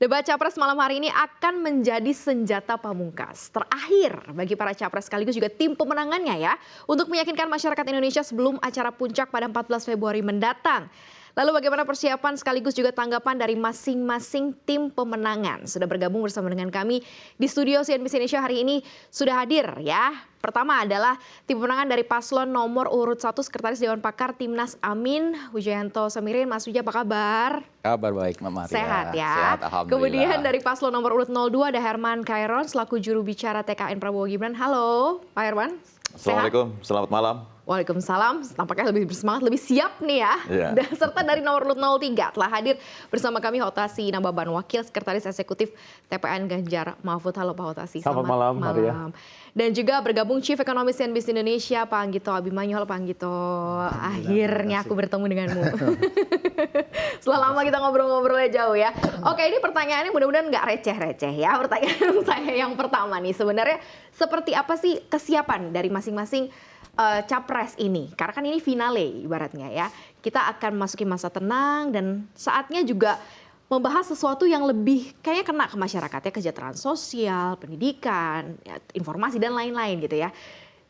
Debat Capres malam hari ini akan menjadi senjata pamungkas terakhir bagi para capres sekaligus juga tim pemenangannya ya untuk meyakinkan masyarakat Indonesia sebelum acara puncak pada 14 Februari mendatang. Lalu bagaimana persiapan sekaligus juga tanggapan dari masing-masing tim pemenangan? Sudah bergabung bersama dengan kami di studio CNBC Indonesia hari ini sudah hadir ya. Pertama adalah tim pemenangan dari paslon nomor urut 1 Sekretaris Dewan Pakar Timnas Amin Wijayanto Samirin. Mas Wija, apa kabar? Kabar baik, Mbak Maria. Sehat ya. Sehat, alhamdulillah. Kemudian dari paslon nomor urut 02 ada Herman Khairon selaku juru bicara TKN Prabowo Gibran. Halo Pak Herman. Assalamualaikum, selamat malam. Waalaikumsalam, tampaknya lebih bersemangat, lebih siap nih ya. Yeah. Dan serta dari nomor urut 03 telah hadir bersama kami Hotasi Nababan, Wakil Sekretaris Eksekutif TPN Ganjar Mahfud. Halo Pak Hotasi. Selamat malam, Maria. Dan juga bergabung Chief Economist CNBC Indonesia, Pak Anggito Abimanyu. Halo Pak Anggito, akhirnya aku bertemu denganmu. Setelah lama kita ngobrol-ngobrolnya jauh ya. Oke, ini pertanyaannya mudah-mudahan nggak receh-receh ya. Pertanyaan saya yang pertama nih, sebenarnya seperti apa sih kesiapan dari masing-masing capres ini? Karena kan ini finale ibaratnya ya. Kita akan masuki masa tenang dan saatnya juga membahas sesuatu yang lebih kayaknya kena ke masyarakat ya, kesejahteraan sosial, pendidikan, ya, informasi dan lain-lain gitu ya.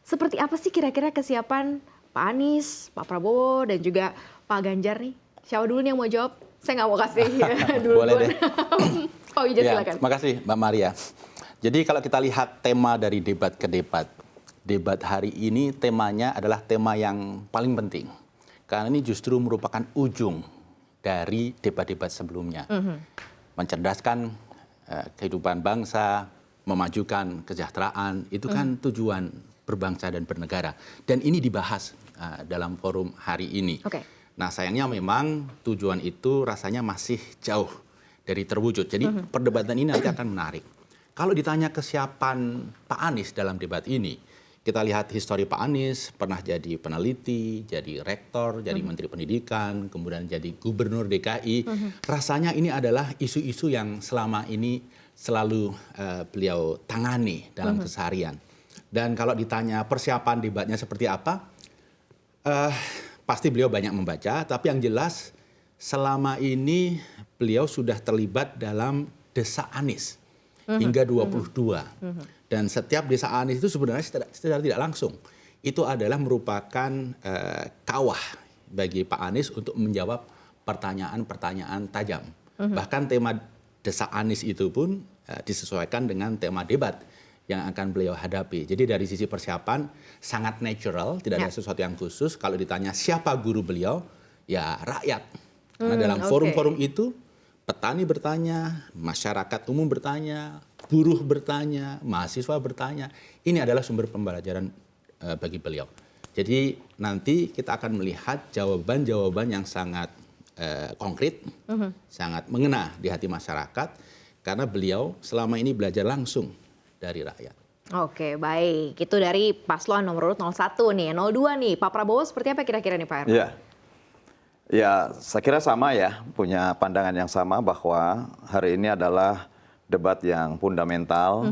Seperti apa sih kira-kira kesiapan Pak Anies, Pak Prabowo dan juga Pak Ganjar nih? Siapa dulu nih yang mau jawab? Saya nggak mau kasih dulu. Boleh deh. Pak Wija Ya, silakan. terima kasih Mbak Maria. Jadi kalau kita lihat tema dari debat ke debat hari ini temanya adalah tema yang paling penting. Karena ini justru merupakan ujung dari debat-debat sebelumnya. Mencerdaskan kehidupan bangsa, memajukan kesejahteraan, itu kan tujuan berbangsa dan bernegara. Dan ini dibahas dalam forum hari ini. Oke. Nah sayangnya memang tujuan itu rasanya masih jauh dari terwujud. Jadi perdebatan ini nanti akan menarik. Kalau ditanya kesiapan Pak Anies dalam debat ini, kita lihat histori Pak Anies, pernah jadi peneliti, jadi rektor, jadi menteri pendidikan, kemudian jadi gubernur DKI. Rasanya ini adalah isu-isu yang selama ini selalu beliau tangani dalam keseharian. Dan kalau ditanya persiapan debatnya seperti apa, pasti beliau banyak membaca, tapi yang jelas selama ini beliau sudah terlibat dalam Desa Anies hingga 22. Dan setiap Desa Anies itu sebenarnya secara tidak langsung itu adalah merupakan kawah bagi Pak Anies untuk menjawab pertanyaan-pertanyaan tajam. Bahkan tema Desa Anies itu pun disesuaikan dengan tema debat yang akan beliau hadapi. Jadi dari sisi persiapan sangat natural, tidak ada sesuatu yang khusus. Kalau ditanya siapa guru beliau, ya rakyat. Karena dalam forum-forum itu petani bertanya, masyarakat umum bertanya, buruh bertanya, mahasiswa bertanya. Ini adalah sumber pembelajaran bagi beliau. Jadi nanti kita akan melihat jawaban-jawaban yang sangat konkret, sangat mengena di hati masyarakat, karena beliau selama ini belajar langsung dari rakyat. Oke, baik. Itu dari paslon nomor urut 01 nih. 02 nih, Pak Prabowo seperti apa kira-kira nih Pak Herman? Iya. Ya, saya kira sama ya, punya pandangan yang sama bahwa hari ini adalah debat yang fundamental,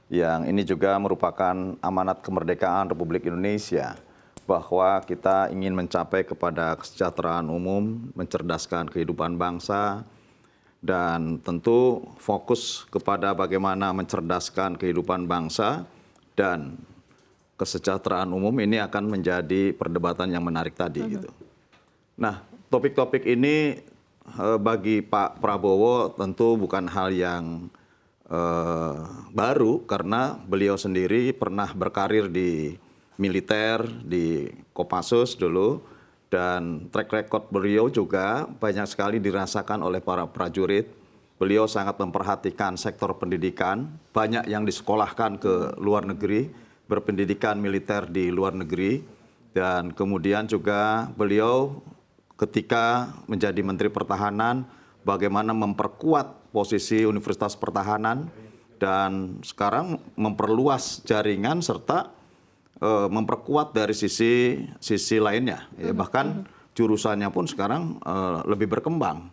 yang ini juga merupakan amanat kemerdekaan Republik Indonesia, bahwa kita ingin mencapai kepada kesejahteraan umum, mencerdaskan kehidupan bangsa, dan tentu fokus kepada bagaimana mencerdaskan kehidupan bangsa dan kesejahteraan umum ini akan menjadi perdebatan yang menarik tadi gitu. Nah, topik-topik ini bagi Pak Prabowo tentu bukan hal yang baru karena beliau sendiri pernah berkarir di militer, di Kopassus dulu. Dan track record beliau juga banyak sekali dirasakan oleh para prajurit. Beliau sangat memperhatikan sektor pendidikan, banyak yang disekolahkan ke luar negeri, berpendidikan militer di luar negeri. Dan kemudian juga beliau ketika menjadi Menteri Pertahanan, bagaimana memperkuat posisi Universitas Pertahanan, dan sekarang memperluas jaringan serta memperkuat dari sisi lainnya, ya, bahkan jurusannya pun sekarang lebih berkembang.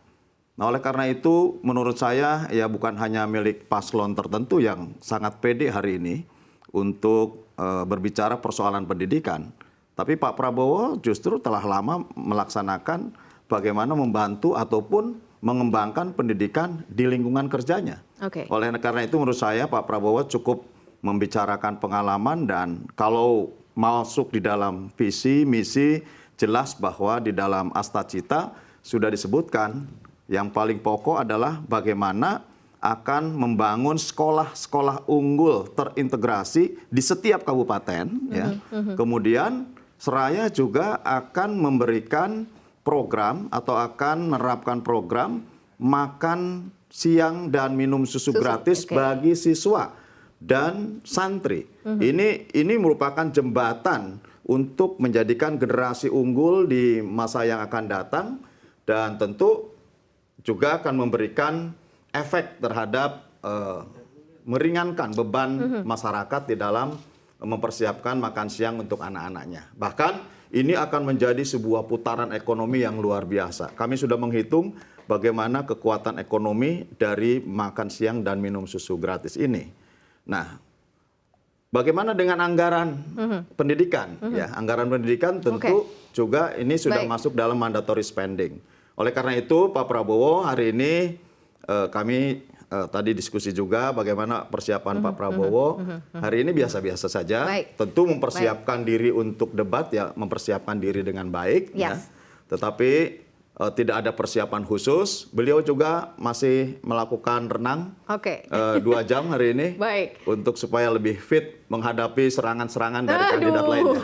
Nah, oleh karena itu, menurut saya ya bukan hanya milik paslon tertentu yang sangat pede hari ini untuk berbicara persoalan pendidikan, tapi Pak Prabowo justru telah lama melaksanakan bagaimana membantu ataupun mengembangkan pendidikan di lingkungan kerjanya. Oke. Oleh karena itu menurut saya Pak Prabowo cukup membicarakan pengalaman, dan kalau masuk di dalam visi misi jelas bahwa di dalam Astacita sudah disebutkan yang paling pokok adalah bagaimana akan membangun sekolah-sekolah unggul terintegrasi di setiap kabupaten. Ya. Kemudian Seraya juga akan memberikan program atau akan menerapkan program makan siang dan minum susu gratis bagi siswa dan santri. Ini merupakan jembatan untuk menjadikan generasi unggul di masa yang akan datang, dan tentu juga akan memberikan efek terhadap meringankan beban masyarakat di dalam mempersiapkan makan siang untuk anak-anaknya. Bahkan ini akan menjadi sebuah putaran ekonomi yang luar biasa. Kami sudah menghitung bagaimana kekuatan ekonomi dari makan siang dan minum susu gratis ini. Nah, bagaimana dengan anggaran pendidikan? Ya, anggaran pendidikan tentu juga ini sudah masuk dalam mandatory spending. Oleh karena itu, Pak Prabowo hari ini kami tadi diskusi juga bagaimana persiapan Pak Prabowo. Hari ini biasa-biasa saja. Tentu mempersiapkan diri untuk debat, ya mempersiapkan diri dengan baik. Ya. Tetapi tidak ada persiapan khusus. Beliau juga masih melakukan renang 2 jam hari ini. Untuk supaya lebih fit menghadapi serangan-serangan dari kandidat lainnya.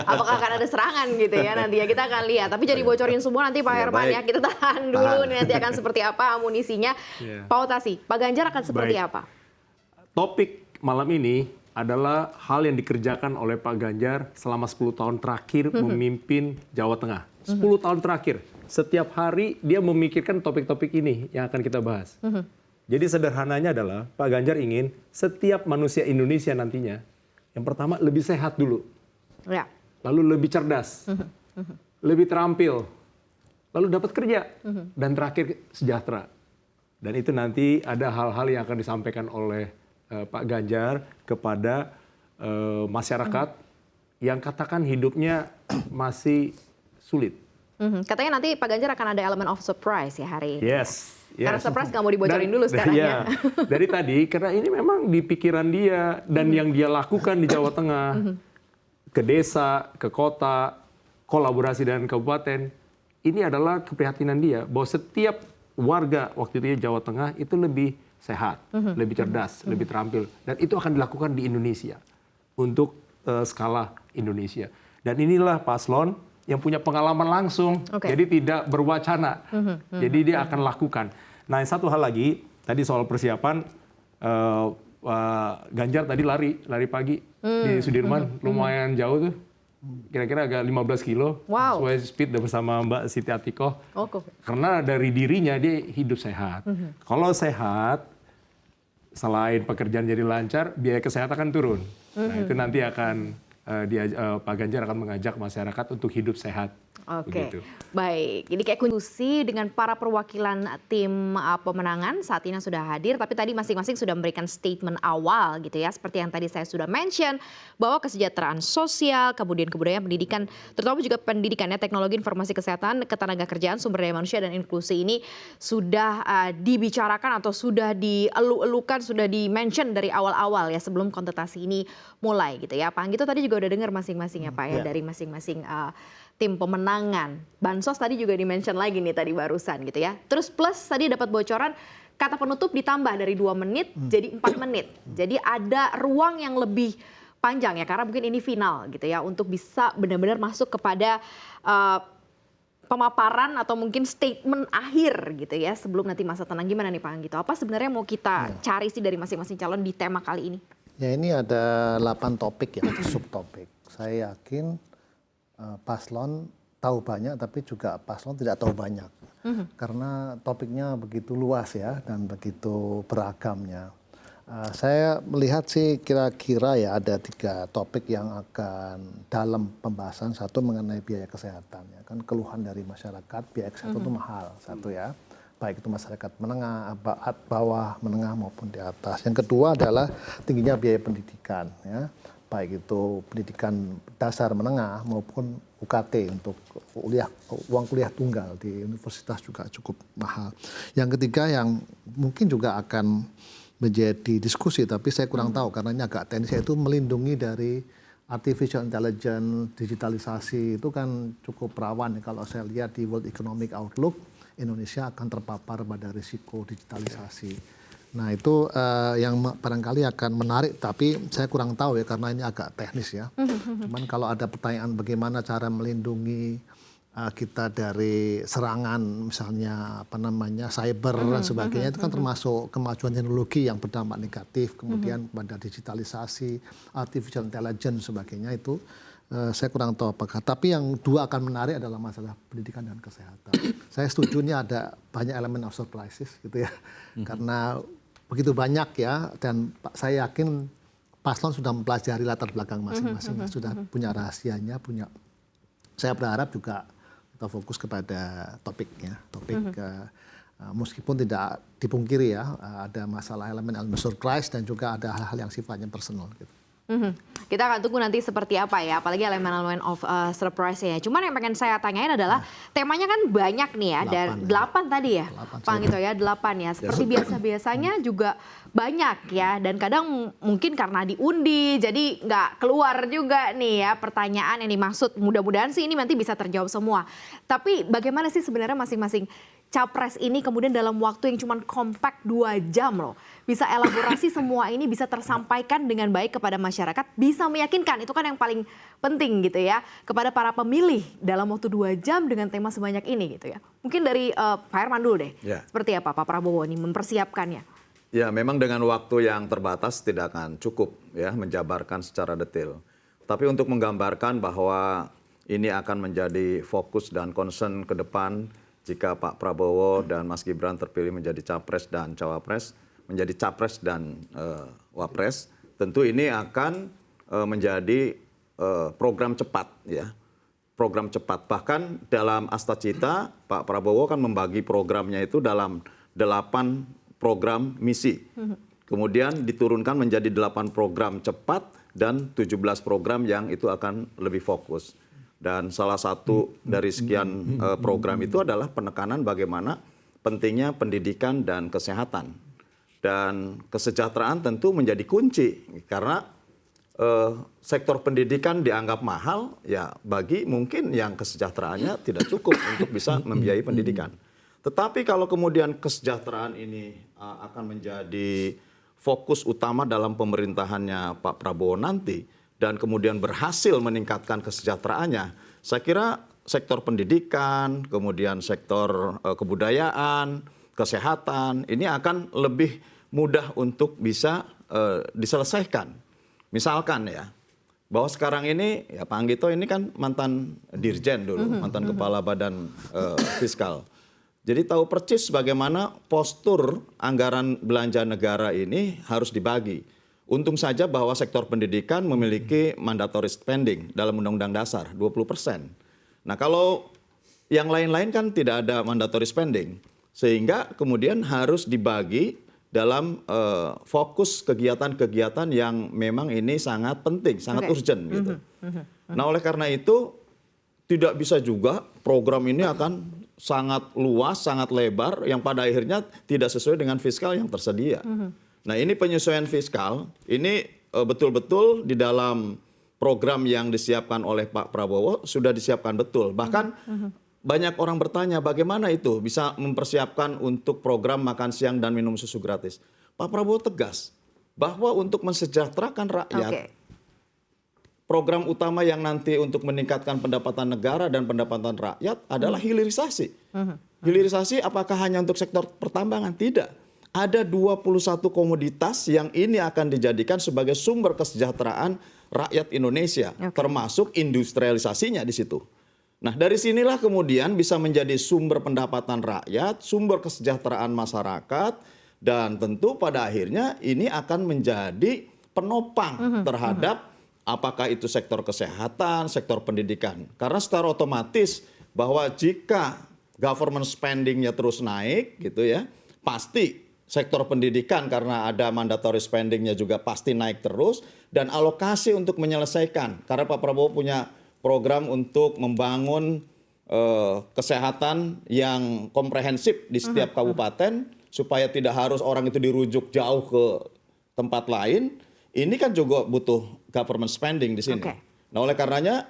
Apakah akan ada serangan gitu ya nanti ya, kita akan lihat. Tapi jadi bocorin semua nanti Pak Herman ya, kita tahan dulu nih, nanti akan seperti apa amunisinya. Pak Otasi, Pak Ganjar akan seperti apa? Topik malam ini adalah hal yang dikerjakan oleh Pak Ganjar selama 10 tahun terakhir memimpin Jawa Tengah. 10 tahun terakhir, setiap hari dia memikirkan topik-topik ini yang akan kita bahas. Jadi sederhananya adalah Pak Ganjar ingin setiap manusia Indonesia nantinya, yang pertama lebih sehat dulu, lalu lebih cerdas, lebih terampil, lalu dapat kerja, dan terakhir sejahtera. Dan itu nanti ada hal-hal yang akan disampaikan oleh Pak Ganjar kepada masyarakat yang katakan hidupnya masih sulit. Katanya nanti Pak Ganjar akan ada elemen of surprise ya hari ini. Yes. Karena surprise nggak mau dibocorin dulu sekarang ya. Dari tadi, karena ini memang di pikiran dia dan yang dia lakukan di Jawa Tengah, ke desa, ke kota, kolaborasi dengan kabupaten, ini adalah keprihatinan dia bahwa setiap warga waktu itu Jawa Tengah itu lebih sehat, lebih cerdas, lebih terampil, dan itu akan dilakukan di Indonesia untuk skala Indonesia. Dan inilah paslon yang punya pengalaman langsung, jadi tidak berwacana, jadi dia akan lakukan. Nah, satu hal lagi, tadi soal persiapan, Ganjar tadi lari pagi di Sudirman, lumayan jauh tuh, kira-kira agak 15 kilo, sesuai speed bersama Mbak Siti Atikoh, karena dari dirinya dia hidup sehat. Kalau sehat, selain pekerjaan jadi lancar, biaya kesehatan akan turun. Nah, itu nanti akan Pak Ganjar akan mengajak masyarakat untuk hidup sehat. Begitu. Baik. Jadi kayak diskusi dengan para perwakilan tim pemenangan saat ini sudah hadir, tapi tadi masing-masing sudah memberikan statement awal gitu ya, seperti yang tadi saya sudah mention bahwa kesejahteraan sosial, kemudian kebudayaan, pendidikan, terutama juga pendidikannya, teknologi informasi kesehatan, ketenagakerjaan, sumber daya manusia dan inklusi ini sudah dibicarakan atau sudah dielu-elukan, sudah di-mention dari awal-awal ya sebelum kontestasi ini mulai gitu ya. Pak Anggito tadi juga udah dengar masing-masing ya Pak ya, dari masing-masing tim pemenangan. Bansos tadi juga di-mention lagi nih tadi barusan gitu ya. Terus plus tadi dapat bocoran kata penutup ditambah dari 2 menit jadi 4 menit. Jadi ada ruang yang lebih panjang ya, karena mungkin ini final gitu ya, untuk bisa benar-benar masuk kepada pemaparan atau mungkin statement akhir gitu ya sebelum nanti masa tenang. Gimana nih Pak Anggito? Apa sebenarnya mau kita cari sih dari masing-masing calon di tema kali ini? Ya, ini ada 8 topik ya, subtopik. Saya yakin paslon tahu banyak, tapi juga paslon tidak tahu banyak. Karena topiknya begitu luas ya, dan begitu beragamnya. Saya melihat sih kira-kira ya ada 3 topik yang akan dalam pembahasan. Satu mengenai biaya kesehatan. Ya. Kan keluhan dari masyarakat, biaya kesehatan itu mahal. Satu ya. Baik itu masyarakat menengah, bawah, menengah maupun di atas. Yang kedua adalah tingginya biaya pendidikan. Ya. baik itu pendidikan dasar menengah maupun UKT untuk uang kuliah tunggal di universitas juga cukup mahal. Yang ketiga yang mungkin juga akan menjadi diskusi, tapi saya kurang tahu karena ini agak teknis, yaitu melindungi dari artificial intelligence, digitalisasi itu kan cukup rawan. Kalau saya lihat di World Economic Outlook, Indonesia akan terpapar pada risiko digitalisasi. Nah itu yang barangkali akan menarik, tapi saya kurang tahu ya karena ini agak teknis ya. Cuman kalau ada pertanyaan bagaimana cara melindungi kita dari serangan misalnya cyber dan sebagainya, itu kan termasuk kemajuan teknologi yang berdampak negatif, kemudian pada digitalisasi, artificial intelligence sebagainya itu saya kurang tahu apakah. Tapi yang dua akan menarik adalah masalah pendidikan dan kesehatan. Saya setuju ini ada banyak elemen of surprises gitu ya, karena begitu banyak ya, dan saya yakin paslon sudah mempelajari latar belakang masing-masing, sudah punya rahasianya, punya. Saya berharap juga kita fokus kepada topiknya, meskipun tidak dipungkiri ya, ada masalah elemen surprise dan juga ada hal-hal yang sifatnya personal gitu. Kita akan tunggu nanti seperti apa ya, apalagi elemen-elemen of surprise ya. Cuman yang pengen saya tanyain adalah temanya kan banyak nih ya, dan 8 tadi ya, Pak Anggito ya, 8 ya. Seperti biasa-biasanya juga banyak ya, dan kadang mungkin karena diundi jadi nggak keluar juga nih ya pertanyaan yang dimaksud. Mudah-mudahan sih ini nanti bisa terjawab semua. Tapi bagaimana sih sebenarnya masing-masing capres ini kemudian dalam waktu yang cuma kompak 2 jam loh, bisa elaborasi semua ini, bisa tersampaikan dengan baik kepada masyarakat, bisa meyakinkan, itu kan yang paling penting gitu ya, kepada para pemilih dalam waktu 2 jam dengan tema sebanyak ini gitu ya. Mungkin dari Pak Herman dulu deh, seperti apa Pak Prabowo ini mempersiapkannya? Ya, memang dengan waktu yang terbatas tidak akan cukup ya menjabarkan secara detail. Tapi untuk menggambarkan bahwa ini akan menjadi fokus dan concern ke depan jika Pak Prabowo dan Mas Gibran terpilih menjadi capres dan cawapres, menjadi capres dan wapres, tentu ini akan menjadi program cepat ya. Program cepat. Bahkan dalam Astacita, Pak Prabowo kan membagi programnya itu dalam 8 program misi. Kemudian diturunkan menjadi 8 program cepat dan 17 program yang itu akan lebih fokus. Dan salah satu dari sekian program itu adalah penekanan bagaimana pentingnya pendidikan dan kesehatan. Dan kesejahteraan tentu menjadi kunci karena sektor pendidikan dianggap mahal ya bagi mungkin yang kesejahteraannya tidak cukup untuk bisa membiayai pendidikan. Tetapi kalau kemudian kesejahteraan ini akan menjadi fokus utama dalam pemerintahannya Pak Prabowo nanti, dan kemudian berhasil meningkatkan kesejahteraannya, saya kira sektor pendidikan, kemudian sektor kebudayaan, kesehatan, ini akan lebih mudah untuk bisa diselesaikan. Misalkan ya, bahwa sekarang ini, ya Pak Anggito ini kan mantan dirjen dulu, mantan kepala badan fiskal. Jadi tahu persis bagaimana postur anggaran belanja negara ini harus dibagi. Untung saja bahwa sektor pendidikan memiliki mandatory spending dalam Undang-Undang Dasar 20%. Nah kalau yang lain-lain kan tidak ada mandatory spending. Sehingga kemudian harus dibagi dalam fokus kegiatan-kegiatan yang memang ini sangat penting, sangat urgent gitu. Nah oleh karena itu tidak bisa juga program ini akan sangat luas, sangat lebar yang pada akhirnya tidak sesuai dengan fiskal yang tersedia. Nah ini penyesuaian fiskal, ini betul-betul di dalam program yang disiapkan oleh Pak Prabowo sudah disiapkan betul. Bahkan banyak orang bertanya bagaimana itu bisa mempersiapkan untuk program makan siang dan minum susu gratis. Pak Prabowo tegas bahwa untuk mensejahterakan rakyat, program utama yang nanti untuk meningkatkan pendapatan negara dan pendapatan rakyat adalah hilirisasi. Hilirisasi apakah hanya untuk sektor pertambangan? Tidak. Ada 21 komoditas yang ini akan dijadikan sebagai sumber kesejahteraan rakyat Indonesia, termasuk industrialisasinya di situ. Nah, dari sinilah kemudian bisa menjadi sumber pendapatan rakyat, sumber kesejahteraan masyarakat, dan tentu pada akhirnya ini akan menjadi penopang terhadap apakah itu sektor kesehatan, sektor pendidikan. Karena secara otomatis bahwa jika government spending-nya terus naik gitu ya, pasti sektor pendidikan karena ada mandatory spending-nya juga pasti naik terus, dan alokasi untuk menyelesaikan karena Pak Prabowo punya program untuk membangun kesehatan yang komprehensif di setiap kabupaten supaya tidak harus orang itu dirujuk jauh ke tempat lain. Ini kan juga butuh government spending di sini. Oke. Nah, oleh karenanya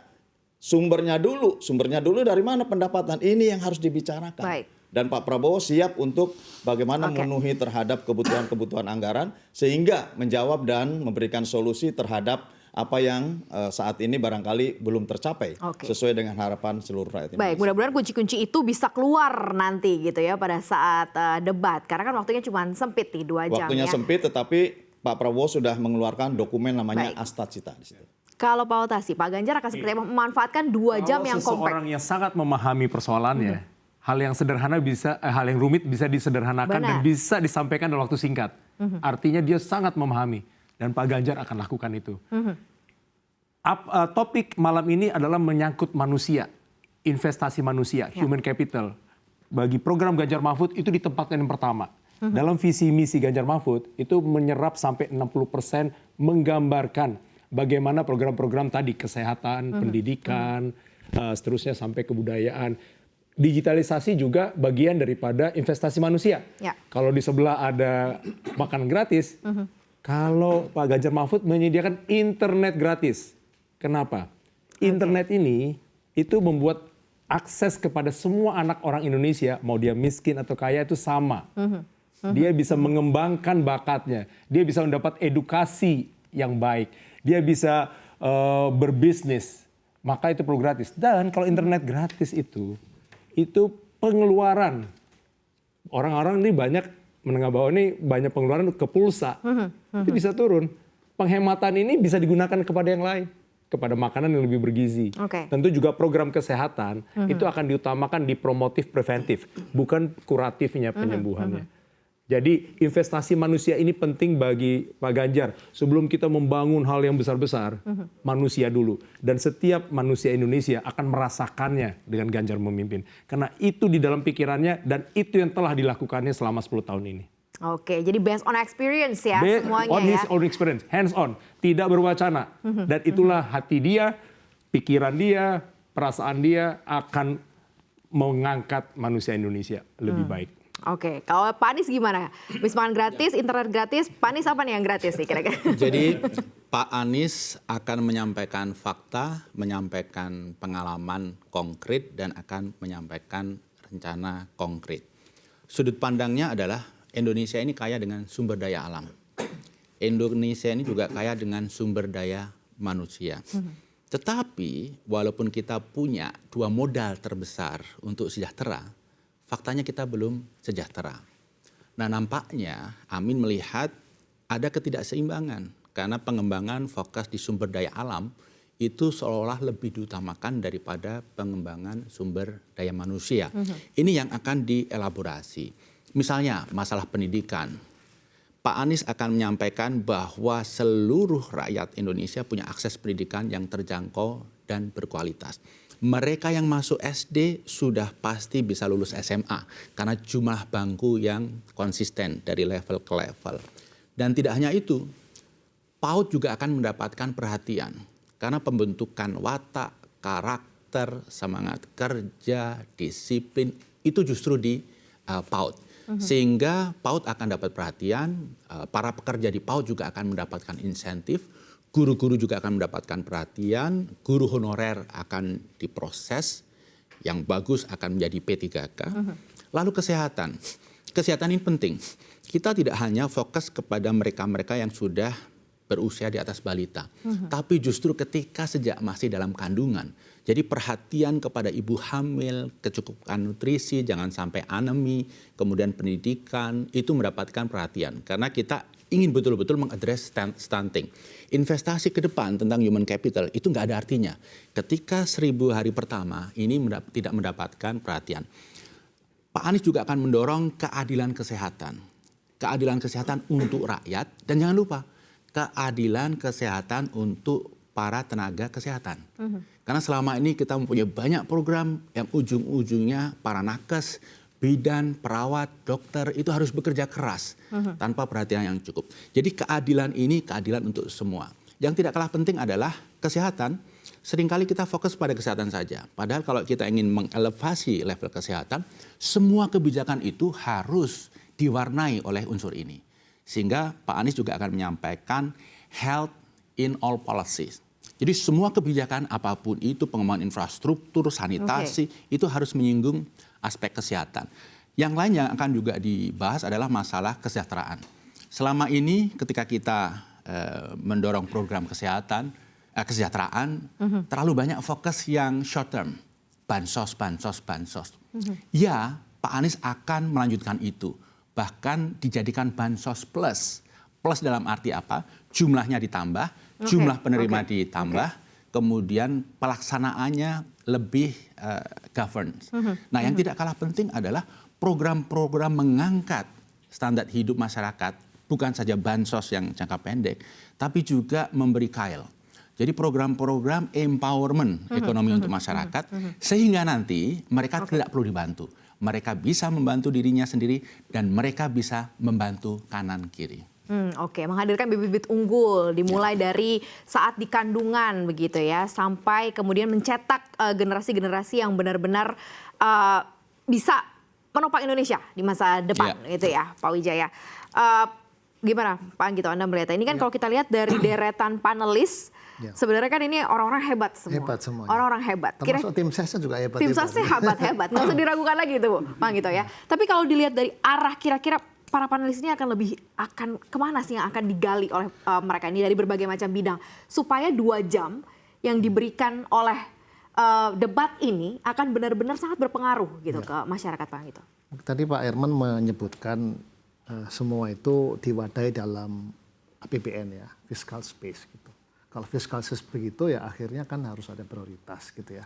sumbernya dulu dari mana pendapatan ini yang harus dibicarakan. Baik. Dan Pak Prabowo siap untuk bagaimana memenuhi terhadap kebutuhan-kebutuhan anggaran sehingga menjawab dan memberikan solusi terhadap apa yang saat ini barangkali belum tercapai sesuai dengan harapan seluruh rakyat Indonesia. Baik, mudah-mudahan kunci-kunci itu bisa keluar nanti gitu ya pada saat debat. Karena kan waktunya cuma sempit nih 2 jam. Waktunya ya. sempit, tetapi Pak Prabowo sudah mengeluarkan dokumen namanya Astacita di situ. Kalau Pak Otasi, Pak Ganjar akan seperti apa memanfaatkan 2 jam yang Kalau kompak? seseorang yang sangat memahami persoalannya, hal yang sederhana hal yang rumit bisa disederhanakan dan bisa disampaikan dalam waktu singkat. Artinya dia sangat memahami dan Pak Ganjar akan lakukan itu. Topik malam ini adalah menyangkut manusia, investasi manusia, human capital. Bagi program Ganjar Mahfud itu ditempatkan yang pertama. Dalam visi misi Ganjar Mahfud itu menyerap sampai 60% menggambarkan bagaimana program-program tadi kesehatan, pendidikan, seterusnya sampai kebudayaan. Digitalisasi juga bagian daripada investasi manusia. Ya. Kalau di sebelah ada makanan gratis, kalau Pak Ganjar Mahfud menyediakan internet gratis. Kenapa? Internet ini itu membuat akses kepada semua anak orang Indonesia, mau dia miskin atau kaya itu sama. Dia bisa mengembangkan bakatnya, dia bisa mendapat edukasi yang baik, dia bisa berbisnis, maka itu perlu gratis. Dan kalau internet gratis itu pengeluaran. Orang-orang ini banyak menengah bawah ini banyak pengeluaran ke pulsa, itu bisa turun. Penghematan ini bisa digunakan kepada yang lain, kepada makanan yang lebih bergizi. Tentu juga program kesehatan itu akan diutamakan di promotif preventif, bukan kuratifnya penyembuhannya. Jadi investasi manusia ini penting bagi Pak Ganjar. Sebelum kita membangun hal yang besar-besar, manusia dulu. Dan setiap manusia Indonesia akan merasakannya dengan Ganjar memimpin. Karena itu di dalam pikirannya dan itu yang telah dilakukannya selama 10 tahun ini. Oke, jadi based on experience ya Based semuanya on his ya. own experience, hands on, tidak berwacana. Dan itulah hati dia, pikiran dia, perasaan dia akan mengangkat manusia Indonesia lebih baik. Oke, kalau Pak Anies gimana? Wisma gratis, internet gratis, Pak Anies apa nih yang gratis nih kira-kira? Jadi Pak Anies akan menyampaikan fakta, menyampaikan pengalaman konkret, dan akan menyampaikan rencana konkret. Sudut pandangnya adalah Indonesia ini kaya dengan sumber daya alam. Indonesia ini juga kaya dengan sumber daya manusia. Tetapi walaupun kita punya 2 modal terbesar untuk sejahtera, faktanya kita belum sejahtera. Nah, nampaknya Amin melihat ada ketidakseimbangan karena pengembangan fokus di sumber daya alam itu seolah lebih diutamakan daripada pengembangan sumber daya manusia. Ini yang akan dielaborasi. Misalnya masalah pendidikan. Pak Anies akan menyampaikan bahwa seluruh rakyat Indonesia punya akses pendidikan yang terjangkau dan berkualitas. Mereka yang masuk SD sudah pasti bisa lulus SMA karena jumlah bangku yang konsisten dari level ke level. Dan tidak hanya itu, PAUD juga akan mendapatkan perhatian karena pembentukan watak, karakter, semangat kerja, disiplin itu justru di PAUD. Sehingga PAUD akan dapat perhatian, para pekerja di PAUD juga akan mendapatkan insentif. Guru-guru juga akan mendapatkan perhatian, guru honorer akan diproses, yang bagus akan menjadi P3K. Lalu kesehatan. Kesehatan ini penting. Kita tidak hanya fokus kepada mereka-mereka yang sudah berusia di atas balita. Tapi justru ketika sejak masih dalam kandungan. Jadi perhatian kepada ibu hamil, kecukupan nutrisi, jangan sampai anemi, kemudian pendidikan, itu mendapatkan perhatian. Karena kita ingin betul-betul mengadres stunting. Investasi ke depan tentang human capital itu nggak ada artinya ketika 1000 hari pertama ini tidak mendapatkan perhatian. Pak Anies juga akan mendorong keadilan kesehatan. Keadilan kesehatan untuk rakyat dan jangan lupa keadilan kesehatan untuk para tenaga kesehatan. Karena selama ini kita mempunyai banyak program yang ujung-ujungnya para nakes, bidan, perawat, dokter itu harus bekerja keras tanpa perhatian yang cukup. Jadi keadilan ini keadilan untuk semua. Yang tidak kalah penting adalah kesehatan. Seringkali kita fokus pada kesehatan saja. Padahal kalau kita ingin mengelevasi level kesehatan, semua kebijakan itu harus diwarnai oleh unsur ini. Sehingga Pak Anies juga akan menyampaikan health in all policies. Jadi semua kebijakan apapun itu, pengembangan infrastruktur, sanitasi, itu harus menyinggung aspek kesehatan. Yang lain yang akan juga dibahas adalah masalah kesejahteraan. Selama ini ketika kita mendorong program kesejahteraan, terlalu banyak fokus yang short term. Bansos. Ya, Pak Anies akan melanjutkan itu. Bahkan dijadikan bansos plus. Plus dalam arti apa? Jumlahnya ditambah, jumlah penerima ditambah, kemudian pelaksanaannya lebih governance. Nah, yang tidak kalah penting adalah program-program mengangkat standar hidup masyarakat, bukan saja bansos yang jangka pendek, tapi juga memberi kail. Jadi program-program empowerment ekonomi untuk masyarakat, sehingga nanti mereka tidak perlu dibantu. Mereka bisa membantu dirinya sendiri dan mereka bisa membantu kanan kiri. Oke, menghadirkan bibit-bibit unggul dimulai dari saat di kandungan begitu ya, sampai kemudian mencetak generasi-generasi yang benar-benar bisa menopang Indonesia di masa depan gitu ya, Pak Wijaya. Gimana Pak Anggito, Anda melihat ini kan kalau kita lihat dari deretan panelis, sebenarnya kan ini orang-orang hebat semua. Hebat semuanya. Orang-orang hebat. Termasuk tim sesnya juga hebat. Tim sesnya hebat-hebat, nggak usah diragukan lagi itu Pak Anggito ya. Tapi kalau dilihat dari arah kira-kira para panelis ini akan kemana sih yang akan digali oleh mereka ini dari berbagai macam bidang supaya 2 jam yang diberikan oleh debat ini akan benar-benar sangat berpengaruh gitu ke masyarakat Pak Anggito. Tadi Pak Herman menyebutkan semua itu diwadahi dalam APBN ya, fiscal space gitu. Kalau fiscal space begitu ya akhirnya kan harus ada prioritas gitu ya.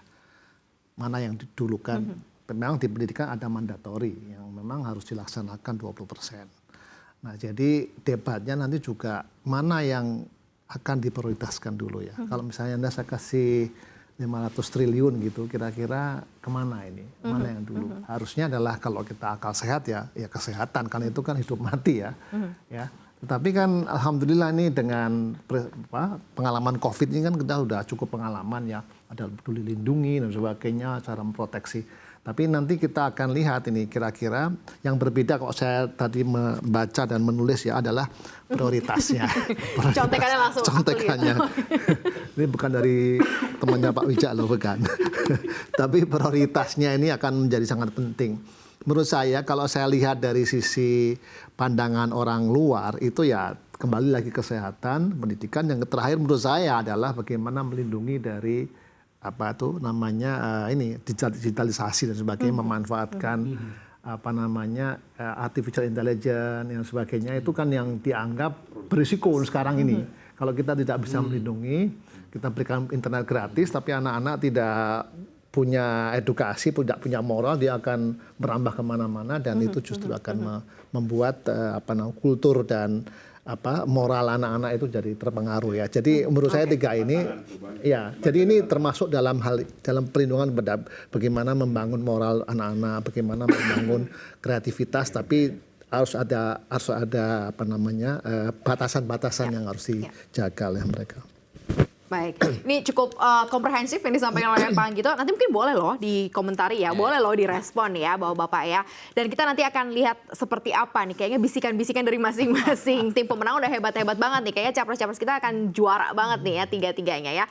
Mana yang didulukan. Memang di pendidikan ada mandatori yang memang harus dilaksanakan 20%. Nah jadi debatnya nanti juga mana yang akan diprioritaskan dulu ya. Kalau misalnya Anda saya kasih 500 triliun gitu, kira-kira kemana ini? Mana yang dulu? Harusnya adalah kalau kita akal sehat ya kesehatan, kan itu kan hidup mati ya. Ya. Tetapi kan alhamdulillah ini dengan pengalaman COVID ini kan kita udah cukup pengalaman ya. Ada peduli lindungi dan sebagainya, cara memproteksi. Tapi nanti kita akan lihat ini kira-kira yang berbeda kalau saya tadi membaca dan menulis ya adalah prioritasnya. Contekannya langsung. Contekannya. Ini bukan dari temannya Pak Wijaya loh, bukan. Tapi prioritasnya ini akan menjadi sangat penting. Menurut saya kalau saya lihat dari sisi pandangan orang luar itu ya kembali lagi kesehatan, pendidikan. Yang terakhir menurut saya adalah bagaimana melindungi dari apa itu namanya ini digitalisasi dan sebagainya, memanfaatkan apa namanya artificial intelligence dan sebagainya itu kan yang dianggap berisiko sekarang ini. Kalau kita tidak bisa melindungi, kita berikan internet gratis tapi anak-anak tidak punya edukasi, tidak punya moral, dia akan merambah kemana-mana dan itu justru akan membuat kultur dan moral anak-anak itu jadi terpengaruh ya. Jadi menurut saya 3 ini ya, jadi ini termasuk dalam perlindungan bagaimana membangun moral anak-anak, bagaimana membangun kreativitas, tapi harus ada batasan-batasan yang harus dijaga oleh mereka. Baik, ini cukup komprehensif yang disampaikan oleh Pak Anggito. Nanti mungkin boleh loh dikomentari ya, boleh loh direspon ya Bapak-Bapak ya. Dan kita nanti akan lihat seperti apa nih, kayaknya bisikan-bisikan dari masing-masing tim pemenang udah hebat-hebat banget nih. Kayaknya capres-capres kita akan juara banget nih ya, 3-3-nya ya.